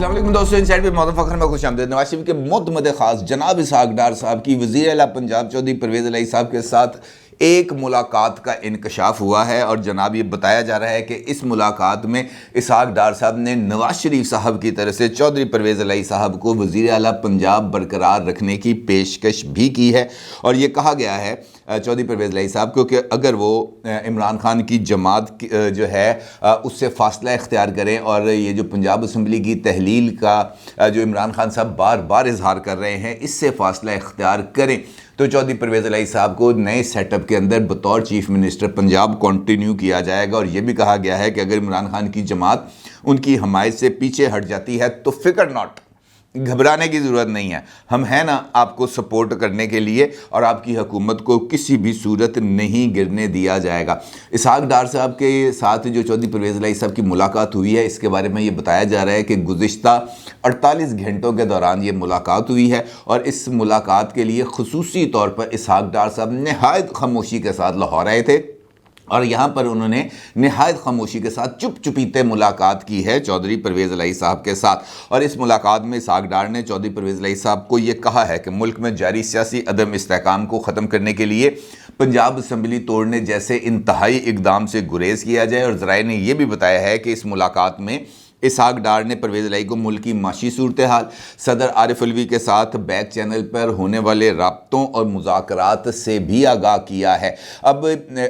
अस्सलाम वालेकुम दोस्तों, इनसाइड विद मोहम्मद फखर में खुश आमदीद। नवाज शरीफ के मुतमद खास जनाब इसहाक डार साहब की वज़ीर आला पंजाब चौधरी परवेज़ इलाही साहब के साथ एक मुलाकात का इंकशाफ हुआ है और जनाब ये बताया जा रहा है कि इस मुलाकात में इसहाक डार साहब ने नवाज शरीफ साहब की तरफ से चौधरी परवेज़ इलाही साहब को वज़ीर आला पंजाब बरकरार रखने की पेशकश भी की है। और ये कहा गया है चौधरी परवेज़ इलाही साहब क्योंकि अगर वो इमरान खान की जमात जो है उससे फासला इख्तियार करें और ये जो पंजाब असम्बली की तहलील का जो इमरान खान साहब बार बार इजहार कर रहे हैं इससे फासला इख्तियार करें तो चौधरी परवेज़ इलाही साहब को नए सेटअप के अंदर बतौर चीफ मिनिस्टर पंजाब कंटिन्यू किया जाएगा। और ये भी कहा गया है कि अगर इमरान खान की जमात उनकी हमायत से पीछे हट जाती है तो फिक्र नॉट, घबराने की ज़रूरत नहीं है, हम हैं ना आपको सपोर्ट करने के लिए और आपकी हुकूमत को किसी भी सूरत नहीं गिरने दिया जाएगा। इसहाक डार साहब के साथ जो चौधरी परवेज़ इलाही साहब की मुलाकात हुई है इसके बारे में ये बताया जा रहा है कि गुज़िश्ता 48 घंटों के दौरान ये मुलाकात हुई है और इस मुलाकात के लिए ख़ुसूसी तौर पर इसहाक डार साहब नहायत खामोशी के साथ लाहौर आए थे और यहाँ पर उन्होंने नहायत खामोशी के साथ चुप चुपीते मुलाकात की है चौधरी परवेज़ इलाही साहब के साथ। और इस मुलाकात में इसहाक डार ने चौधरी परवेज़ इलाही साहब को ये कहा है कि मुल्क में जारी सियासी अदम इस्तेहकाम को ख़त्म करने के लिए पंजाब असम्बली तोड़ने जैसे इंतहाई इक़दाम से गुरेज़ किया जाए। और ज़राए ने यह भी बताया है कि इस मुलाकात में इसहाक डार ने परवेज़ इलाही को मुल्क की माशी सूरत हाल, सदर आरिफ अलवी के साथ बैक चैनल पर होने वाले राब्तों और मुज़ाकरात से भी आगाह किया है। अब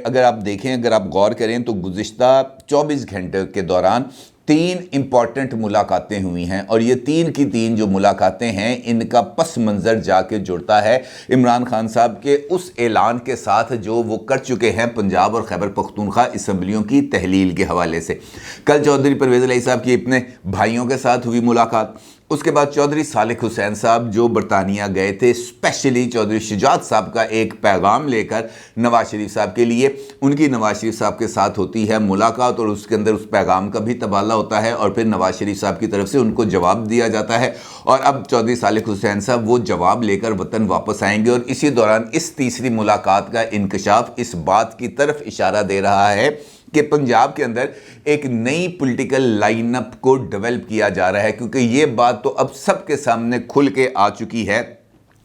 अगर आप देखें, अगर आप गौर करें तो गुज़िश्ता 24 घंटे के दौरान 3 इम्पॉर्टेंट मुलाकातें हुई हैं और ये 3 की 3 जो मुलाकातें हैं इनका पस मंज़र जाके जुड़ता है इमरान खान साहब के उस ऐलान के साथ जो वो कर चुके हैं पंजाब और खैबर पख्तूनख्वा असम्बलियों की तहलील के हवाले से। कल चौधरी परवेज़ इलाही साहब की अपने भाइयों के साथ हुई मुलाकात, उसके बाद चौधरी सालिक हुसैन साहब जो बरतानिया गए थे स्पेशली चौधरी शुजात साहब का एक पैगाम लेकर नवाज शरीफ साहब के लिए, उनकी नवाज शरीफ साहब के साथ होती है मुलाकात और उसके अंदर उस पैगाम का भी तबादला होता है और फिर नवाज शरीफ साहब की तरफ से उनको जवाब दिया जाता है। और अब चौधरी सालिक हुसैन साहब वो जवाब लेकर वतन वापस आएंगे और इसी दौरान इस तीसरी मुलाकात का इंकशाफ इस बात की तरफ इशारा दे रहा है कि पंजाब के अंदर एक नई पॉलिटिकल लाइनअप को डेवलप किया जा रहा है, क्योंकि ये बात तो अब सबके सामने खुल के आ चुकी है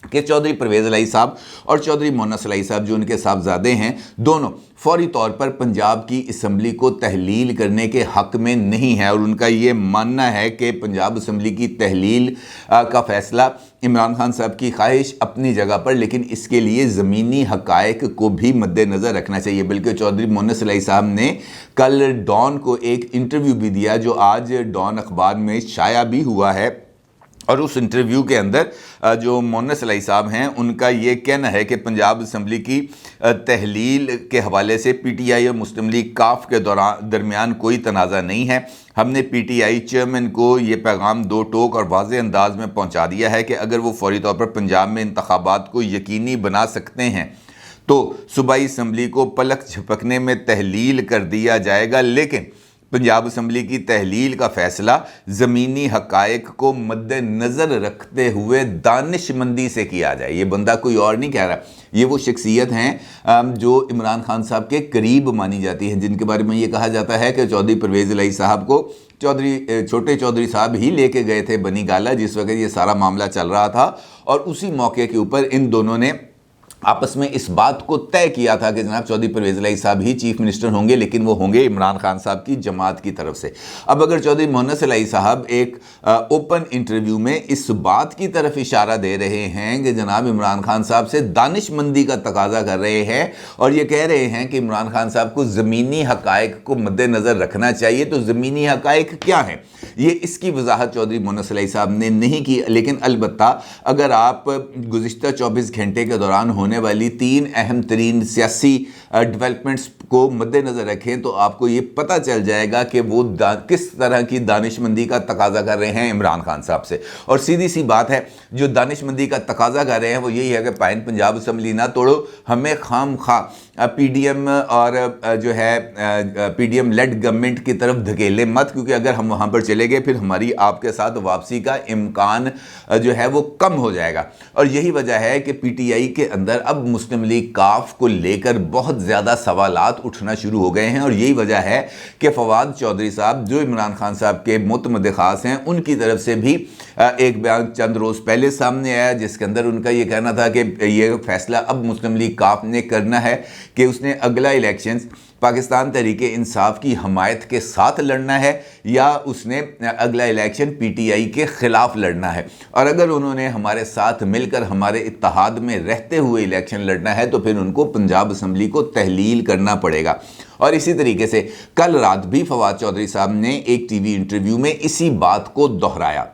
कि चौधरी परवेज़ इलाही साहब और चौधरी मोनस इलाही साहब जो उनके साहबजादे हैं दोनों फौरी तौर पर पंजाब की असम्बली को तहलील करने के हक़ में नहीं है। और उनका ये मानना है कि पंजाब असम्बली की तहलील का फ़ैसला इमरान खान साहब की ख्वाहिश अपनी जगह पर, लेकिन इसके लिए ज़मीनी हक़ाइक़ को भी मद्देनज़र रखना चाहिए। बल्कि चौधरी मोनस इलाही साहब ने कल डॉन को एक इंटरव्यू भी दिया जो आज डॉन अखबार में शाया भी हुआ है और उस इंटरव्यू के अंदर जो मोनस इलाही साहब हैं उनका ये कहना है कि पंजाब असम्बली की तहलील के हवाले से पीटीआई और मुस्लिम लीग काफ के दरमियान कोई तनाज़ा नहीं है। हमने पीटीआई चेयरमैन को ये पैगाम दो टोक और वाज़ेह अंदाज में पहुंचा दिया है कि अगर वो फौरी तौर पर पंजाब में इंतखाबात को यकीनी बना सकते हैं तो सूबाई असम्बली को पलक झपकने में तहलील कर दिया जाएगा, लेकिन पंजाब असम्बली की तहलील का फ़ैसला ज़मीनी हक़ाइक़ को मद्देनज़र रखते हुए दानिशमंदी से किया जाए। ये बंदा कोई और नहीं कह रहा, ये वो शख्सियत हैं जो इमरान खान साहब के करीब मानी जाती हैं, जिनके बारे में ये कहा जाता है कि चौधरी परवेज़ इलाही साहब को छोटे चौधरी साहब ही लेके गए थे बनी गाला जिस वक्त ये सारा मामला चल रहा था। और उसी मौके के ऊपर इन दोनों ने आपस में इस बात को तय किया था कि जनाब चौधरी परवेज़ इलाही साहब ही चीफ मिनिस्टर होंगे, लेकिन वो होंगे इमरान खान साहब की जमात की तरफ से। अब अगर चौधरी मोनस इलाही साहब एक ओपन इंटरव्यू में इस बात की तरफ इशारा दे रहे हैं कि जनाब इमरान खान साहब से दानिशमंदी का तकाजा कर रहे हैं और ये कह रहे हैं कि इमरान खान साहब को ज़मीनी हक़ाइक़ को मद्देनज़र रखना चाहिए, तो ज़मीनी हक़ाइक़ क्या हैं ये इसकी वजाहत चौधरी मोनस इलाही साहब ने नहीं की। लेकिन अलबत्ता अगर आप गुज़िश्ता 24 घंटे के दौरान होने वाली 3 अहम तरीन सियासी डेवलपमेंट्स को मद्देनज़र रखें तो आपको ये पता चल जाएगा कि वो किस तरह की दानिशमंदी का तकाजा कर रहे हैं इमरान खान साहब से। और सीधी सी बात है, जो दानिशमंदी का तकाजा कर रहे हैं वो यही है कि पाइन पंजाब असम्बली ना तोड़ो, हमें खाम खा पीडीएम और जो है पीडीएम लेड गवर्नमेंट की तरफ धकेले मत, क्योंकि अगर हम वहाँ पर चले गए फिर हमारी आपके साथ वापसी का इम्कान जो है वो कम हो जाएगा। और यही वजह है कि पीटीआई के अंदर اندر اب مسلم لیگ کاف کو لے کر بہت زیادہ سوالات اٹھنا شروع ہو گئے ہیں، اور یہی وجہ ہے کہ فواد چودھری صاحب جو عمران خان صاحب کے معتمد خاص ہیں، ان کی طرف سے بھی ایک بیان چند روز پہلے سامنے آیا جس کے اندر ان کا یہ کہنا تھا کہ یہ فیصلہ اب مسلم لیگ کاف نے کرنا ہے کہ اس نے اگلا الیکشنز پاکستان تحریک انصاف کی حمایت کے ساتھ لڑنا ہے یا اس نے اگلا الیکشن پی ٹی آئی کے خلاف لڑنا ہے، اور اگر انہوں نے ہمارے ساتھ مل کر ہمارے اتحاد میں رہتے ہوئے الیکشن لڑنا ہے تو پھر ان کو پنجاب اسمبلی کو تحلیل کرنا پڑے گا۔ اور اسی طریقے سے کل رات بھی فواد چودھری صاحب نے ایک ٹی وی انٹرویو میں اسی بات کو دہرایا،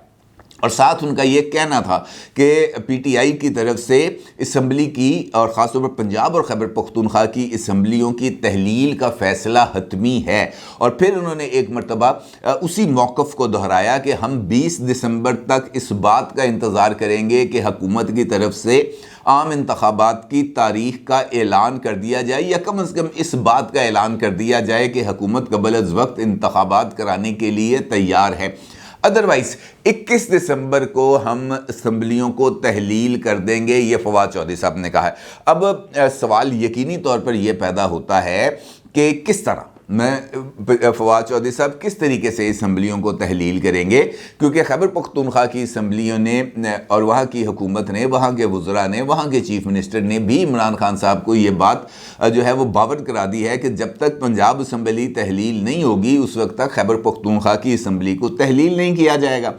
اور ساتھ ان کا یہ کہنا تھا کہ پی ٹی آئی کی طرف سے اسمبلی کی اور خاص طور پر پنجاب اور خیبر پختونخوا کی اسمبلیوں کی تحلیل کا فیصلہ حتمی ہے، اور پھر انہوں نے ایک مرتبہ اسی موقف کو دہرایا کہ ہم 20 دسمبر تک اس بات کا انتظار کریں گے کہ حکومت کی طرف سے عام انتخابات کی تاریخ کا اعلان کر دیا جائے، یا کم از کم اس بات کا اعلان کر دیا جائے کہ حکومت قبل از وقت انتخابات کرانے کے لیے تیار ہے۔ ادروائز 21 دسمبر کو ہم اسمبلیوں کو تحلیل کر دیں گے، یہ فواد چودھری صاحب نے کہا ہے۔ اب سوال یقینی طور پر یہ پیدا ہوتا ہے کہ کس طرح فواد چودھری صاحب کس طریقے سے اسمبلیوں کو تحلیل کریں گے، کیونکہ خیبر پختونخوا کی اسمبلیوں نے اور وہاں کی حکومت نے، وہاں کے وزراء نے، وہاں کے چیف منسٹر نے بھی عمران خان صاحب کو یہ بات جو ہے وہ باور کرا دی ہے کہ جب تک پنجاب اسمبلی تحلیل نہیں ہوگی اس وقت تک خیبر پختونخوا کی اسمبلی کو تحلیل نہیں کیا جائے گا۔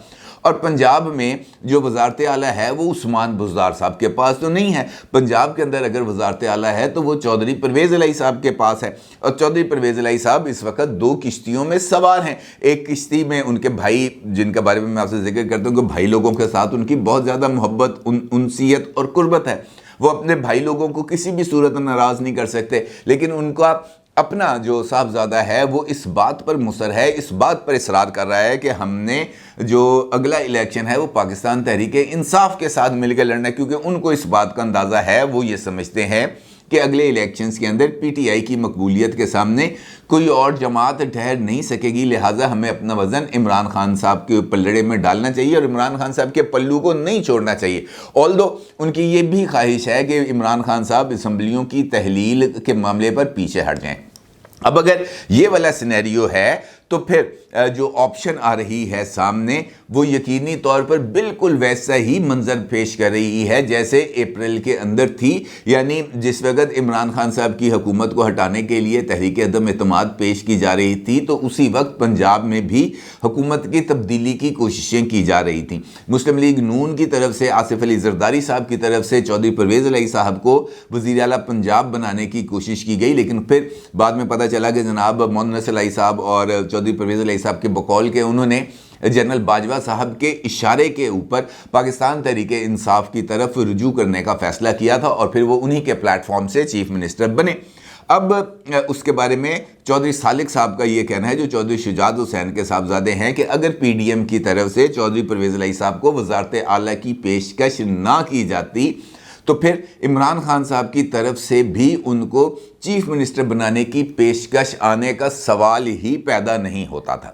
اور پنجاب میں جو وزارت اعلیٰ ہے وہ عثمان بزدار صاحب کے پاس تو نہیں ہے، پنجاب کے اندر اگر وزارت اعلیٰ ہے تو وہ چودھری پرویز الہی صاحب کے پاس ہے، اور چودھری پرویز الہی صاحب اس وقت 2 کشتیوں میں سوار ہیں۔ ایک کشتی میں ان کے بھائی، جن کے بارے میں آپ سے ذکر کرتا ہوں کہ بھائی لوگوں کے ساتھ ان کی بہت زیادہ محبت، انسیت اور قربت ہے، وہ اپنے بھائی لوگوں کو کسی بھی صورت ناراض نہیں کر سکتے، لیکن ان کا اپنا جو صاحبزادہ ہے وہ اس بات پر مصر ہے، اس بات پر اصرار کر رہا ہے کہ ہم نے جو اگلا الیکشن ہے وہ پاکستان تحریک انصاف کے ساتھ مل کے لڑنا ہے، کیونکہ ان کو اس بات کا اندازہ ہے، وہ یہ سمجھتے ہیں کہ اگلے الیکشنز کے اندر پی ٹی آئی کی مقبولیت کے سامنے کوئی اور جماعت ٹھہر نہیں سکے گی، لہٰذا ہمیں اپنا وزن عمران خان صاحب کے پلڑے میں ڈالنا چاہیے اور عمران خان صاحب کے پلو کو نہیں چھوڑنا چاہیے۔ آلدو ان کی یہ بھی خواہش ہے کہ عمران خان صاحب اسمبلیوں کی تحلیل کے معاملے پر پیچھے ہٹ جائیں۔ اب اگر یہ والا سینیریو ہے تو پھر جو آپشن آ رہی ہے سامنے وہ یقینی طور پر بالکل ویسا ہی منظر پیش کر رہی ہے جیسے اپریل کے اندر تھی، یعنی جس وقت عمران خان صاحب کی حکومت کو ہٹانے کے لیے تحریک عدم اعتماد پیش کی جا رہی تھی تو اسی وقت پنجاب میں بھی حکومت کی تبدیلی کی کوششیں کی جا رہی تھیں۔ مسلم لیگ نون کی طرف سے آصف علی زرداری صاحب کی طرف سے چودھری پرویز الہی صاحب کو وزیر اعلیٰ پنجاب بنانے کی کوشش کی گئی، لیکن پھر بعد میں پتہ چلا کہ جناب محمد نصر الہی صاحب اور چودھری پرویز الہی صاحب کے بقول کے انہوں نے جنرل باجوہ صاحب کے اشارے کے اوپر پاکستان تحریک انصاف کی طرف رجوع کرنے کا فیصلہ کیا تھا، اور پھر وہ انہی کے پلیٹ فارم سے چیف منسٹر بنے۔ اب اس کے بارے میں چودھری سالک صاحب کا یہ کہنا ہے، جو چودھری شجاعت حسین کے صاحبزادے ہیں، کہ اگر پی ڈی ایم کی طرف سے چودھری پرویز الہی صاحب کو وزارت اعلیٰ کی پیشکش نہ کی جاتی تو پھر عمران خان صاحب کی طرف سے بھی ان کو چیف منسٹر بنانے کی پیشکش آنے کا سوال ہی پیدا نہیں ہوتا تھا۔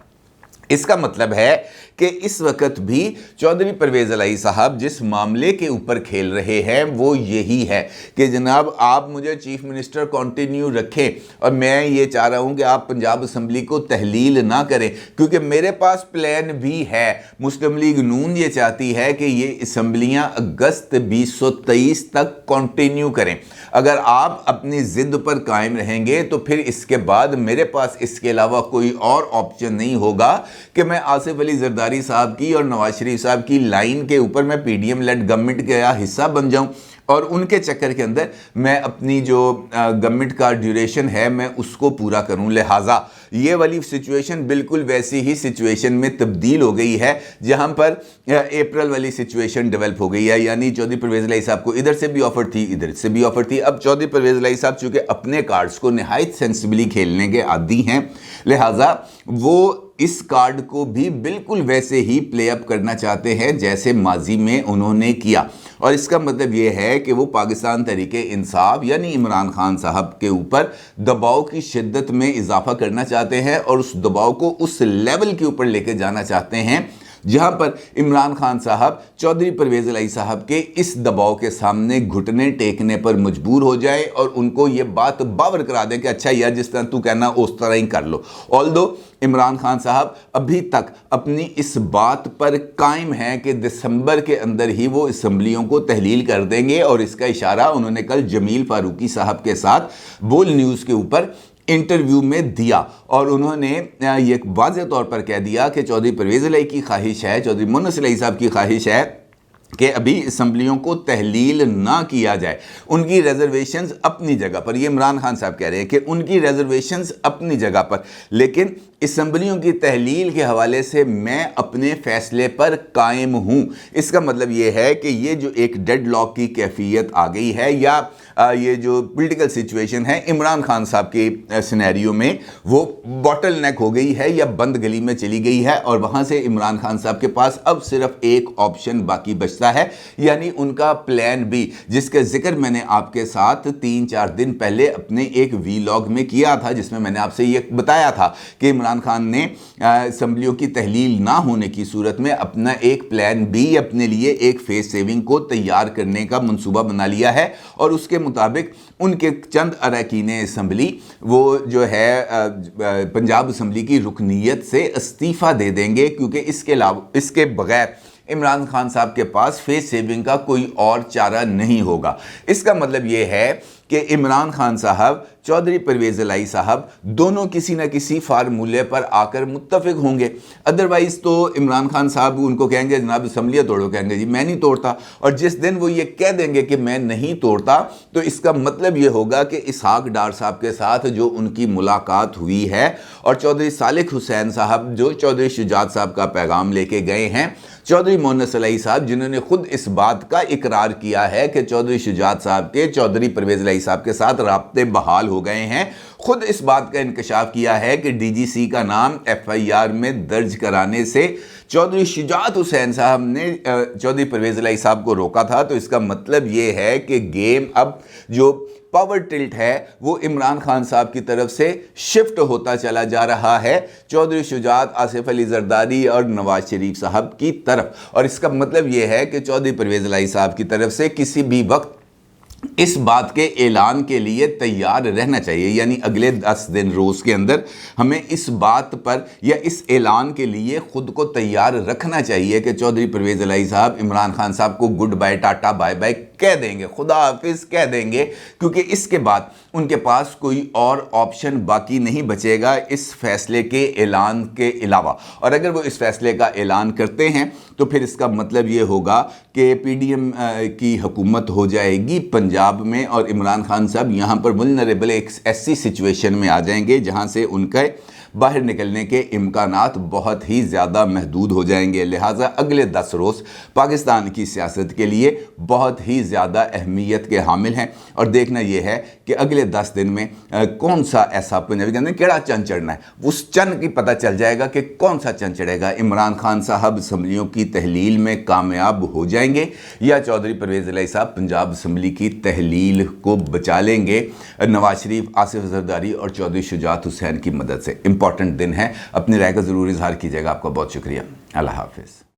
اس کا مطلب ہے کہ اس وقت بھی چودھری پرویز الہی صاحب جس معاملے کے اوپر کھیل رہے ہیں وہ یہی ہے کہ جناب آپ مجھے چیف منسٹر کنٹینیو رکھیں، اور میں یہ چاہ رہا ہوں کہ آپ پنجاب اسمبلی کو تحلیل نہ کریں، کیونکہ میرے پاس پلان بھی ہے۔ مسلم لیگ نون یہ چاہتی ہے کہ یہ اسمبلیاں اگست 2023 تک کنٹینیو کریں۔ اگر آپ اپنی ضد پر قائم رہیں گے تو پھر اس کے بعد میرے پاس اس کے علاوہ کوئی اور آپشن نہیں ہوگا کہ میں آصف علی زرداری صاحب کی اور نواز شریف صاحب کی لائن کے اوپر میں P D M led government کا حصہ بن جاؤں اور ان کے چکر کے اندر میں اپنی جو گورنمنٹ کا ڈیوریشن ہے میں اس کو پورا کروں۔ لہٰذا یہ والی سچویشن بالکل ویسی ہی سچویشن میں تبدیل ہو گئی ہے جہاں پر اپریل والی سچویشن ڈیولپ ہو گئی ہے، یعنی چودھری پرویز الہی صاحب کو ادھر سے بھی آفر تھی، ادھر سے بھی آفر تھی۔ اب چودھری پرویز الہی صاحب چونکہ اپنے کارڈز کو نہایت سینسبلی کھیلنے کے عادی ہیں، لہٰذا وہ اس کارڈ کو بھی بالکل ویسے ہی پلے اپ کرنا چاہتے ہیں جیسے ماضی میں انہوں نے کیا، اور اس کا مطلب یہ ہے کہ وہ پاکستان تحریک انصاف یعنی عمران خان صاحب کے اوپر دباؤ کی شدت میں اضافہ کرنا چاہتے ہیں اور اس دباؤ کو اس لیول کے اوپر لے کے جانا چاہتے ہیں जहां पर इमरान खान साहब चौधरी परवेज़ इलाही साहब के इस दबाव के सामने घुटने टेकने पर मजबूर हो जाए और उनको ये बात बावर करा दें कि अच्छा यार जिस तरह तू कहना उस तरह ही कर लो। ऑल्दो इमरान खान साहब अभी तक अपनी इस बात पर कायम हैं कि दिसंबर के अंदर ही वो असम्बलियों को तहलील कर देंगे, और इसका इशारा उन्होंने कल जमील फारूकी साहब के साथ बोल न्यूज़ के ऊपर इंटरव्यू में दिया, और उन्होंने ये वाज़ेह तौर पर कह दिया कि चौधरी परवेज़ इलाही की ख्वाहिश है, चौधरी मुन्नस इलाही साहब की ख्वाहिश है कि अभी असम्बलियों को तहलील ना किया जाए। उनकी रिजर्वेशंस अपनी जगह पर, ये इमरान खान साहब कह रहे हैं कि उनकी रिजर्वेशंस अपनी जगह पर, लेकिन असम्बलियों की तहलील के हवाले से मैं अपने फैसले पर कायम हूँ। इसका मतलब ये है कि ये जो एक डेड लॉक की कैफियत आ गई है, या ये जो पॉलिटिकल सिचुएशन है इमरान खान साहब के सिनेरियो में वो बॉटल नेक हो गई है या बंद गली में चली गई है, और वहाँ से इमरान खान साहब के पास अब सिर्फ एक ऑप्शन बाकी बचता है, यानी उनका प्लान बी, जिसका जिक्र मैंने आपके साथ 3-4 दिन पहले अपने एक वीलॉग में किया था, जिसमें मैंने आपसे ये बताया था कि इमरान खान ने असम्बलियों की तहलील ना होने की सूरत में अपना एक प्लान बी, अपने लिए एक फेस सेविंग को तैयार करने का मंसूबा बना लिया है, और उसके मुताबिक उनके चंद अरकान असम्बली वो जो है पंजाब असम्बली की रुकनीत से इस्तीफ़ा दे देंगे, क्योंकि इसके बगैर इमरान खान साहब के पास फेस सेविंग का कोई और चारा नहीं होगा। इसका मतलब ये है कि इमरान खान साहब, चौधरी परवेज़ इलाही साहब दोनों किसी न किसी फार्मूले पर आकर मुत्तफिक होंगे। अदरवाइज़ तो इमरान खान साहब उनको कहेंगे जनाब असम्बलियाँ तोड़ो, कहेंगे जी मैं नहीं तोड़ता, और जिस दिन वो ये कह देंगे कि मैं नहीं तोड़ता तो इसका मतलब ये होगा कि इसहाक डार साहब के साथ जो उनकी मुलाकात हुई है और चौधरी सालिक हुसैन साहब जो चौधरी शुजात साहब का पैगाम लेके गए हैं, चौधरी मुन्नस इलाही साहब जिन्होंने खुद इस बात का इकरार किया है कि चौधरी शुजात साहब के चौधरी परवेज़ इलाही साहब के साथ राब्ते बहाल हो गए हैं, खुद इस बात का इंकशाफ किया है कि डीजीसी का नाम FIR में दर्ज कराने से चौधरी शुजात हुसैन साहब ने चौधरी परवेज़ इलाही साहब को रोका था। तो इसका मतलब ये है कि गेम अब जो पावर टिल्ट है वो इमरान खान साहब की तरफ से शिफ्ट होता चला जा रहा है चौधरी शुजात, आसिफ अली जरदारी और नवाज शरीफ साहब की तरफ। और इसका मतलब ये है कि चौधरी परवेज़ इलाही साहब की तरफ से किसी भी वक्त इस बात के ऐलान के लिए तैयार रहना चाहिए, यानी अगले 10 दिन रोज़ के अंदर हमें इस बात पर या इस ऐलान के लिए ख़ुद को तैयार रखना चाहिए कि चौधरी परवेज़ इलाही साहब इमरान खान साहब को goodbye, tata bye bye कह देंगे, खुदा हाफिज़ कह देंगे, क्योंकि इसके बाद उनके पास कोई और ऑप्शन बाकी नहीं बचेगा इस फैसले के ऐलान के अलावा। और अगर वो इस फैसले का ऐलान करते हैं तो फिर इसका मतलब ये होगा कि PDM की हुकूमत हो जाएगी पंजाब में, और इमरान खान साहब यहाँ पर वल्नरेबल एक ऐसी सिचुएशन में आ जाएंगे जहाँ से उनका बाहर निकलने के इम्कानात बहुत ही ज़्यादा महदूद हो जाएंगे। लिहाजा अगले 10 रोज़ पाकिस्तान की सियासत के लिए बहुत ही ज़्यादा अहमियत के हामिल हैं, और देखना यह है कि अगले 10 दिन में कौन सा ऐसा पंजाबी कहते हैं केड़ा चंद चढ़ना है, उस चंद की पता चल जाएगा कि कौन सा चंद चढ़ेगा। इमरान खान साहब असम्बलियों की तहलील में कामयाब हो जाएंगे या चौधरी परवेज़ इलाही साहब पंजाब असम्बली की तहलील को बचा लेंगे नवाज शरीफ, आसिफ जरदारी और चौधरी शुजात हुसैन की मदद से। इंपॉर्टेंट दिन है, अपनी राय का ज़रूर इजहार कीजिएगा। आपका बहुत शुक्रिया। अल्लाह हाफिज़।